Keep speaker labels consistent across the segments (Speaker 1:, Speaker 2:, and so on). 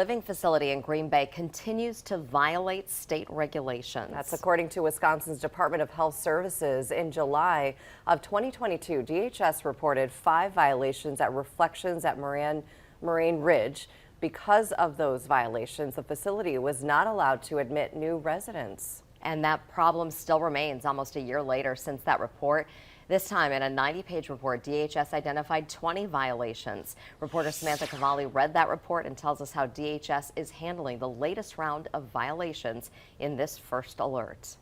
Speaker 1: Living facility in Green Bay continues to violate state regulations.
Speaker 2: That's according to Wisconsin's Department of Health Services. In July of 2022, DHS reported 5 violations at Reflections at Moraine Ridge. Because of those violations, the facility was not allowed to admit new residents.
Speaker 1: And that problem still remains almost a year later since that report. This time, in a 90-page report, DHS identified 20 violations. Reporter Samantha Cavalli read that report and tells us how DHS is handling the latest round of violations in this first alert.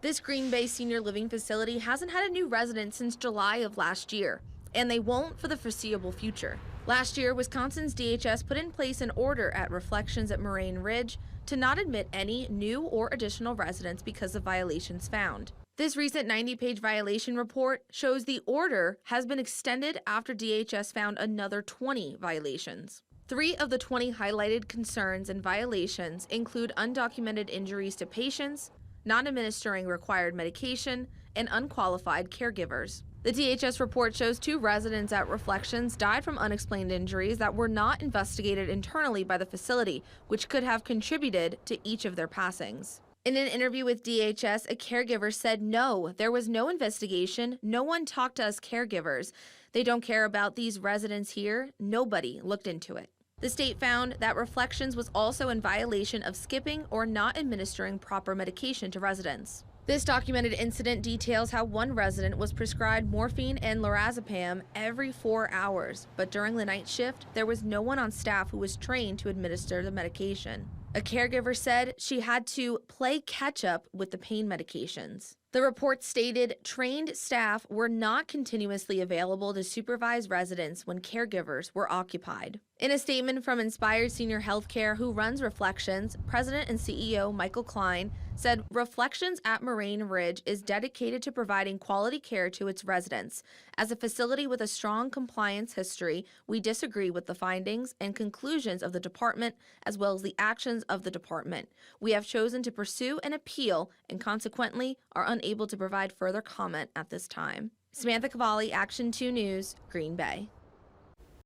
Speaker 3: This Green Bay senior living facility hasn't had a new resident since July of last year, and they won't for the foreseeable future. Last year, Wisconsin's DHS put in place an order at Reflections at Moraine Ridge to not admit any new or additional residents because of violations found. This recent 90-page violation report shows the order has been extended after DHS found another 20 violations. 3 of the 20 highlighted concerns and violations include undocumented injuries to patients, not administering required medication, and unqualified caregivers. The DHS report shows 2 residents at Reflections died from unexplained injuries that were not investigated internally by the facility, which could have contributed to each of their passings. In an interview with DHS, a caregiver said, "No, there was no investigation. No one talked to us caregivers. They don't care about these residents here. Nobody looked into it." The state found that Reflections was also in violation of skipping or not administering proper medication to residents. This documented incident details how one resident was prescribed morphine and lorazepam every 4 hours, but during the night shift, there was no one on staff who was trained to administer the medication. A caregiver said she had to play catch-up with the pain medications. The report stated trained staff were not continuously available to supervise residents when caregivers were occupied. In a statement from Inspired Senior Healthcare, who runs Reflections, President and CEO Michael Klein said Reflections at Moraine Ridge is dedicated to providing quality care to its residents. As a facility with a strong compliance history, we disagree with the findings and conclusions of the department as well as the actions of the department. We have chosen to pursue an appeal and consequently are unable to provide further comment at this time. Samantha Cavalli, Action 2 News, Green Bay.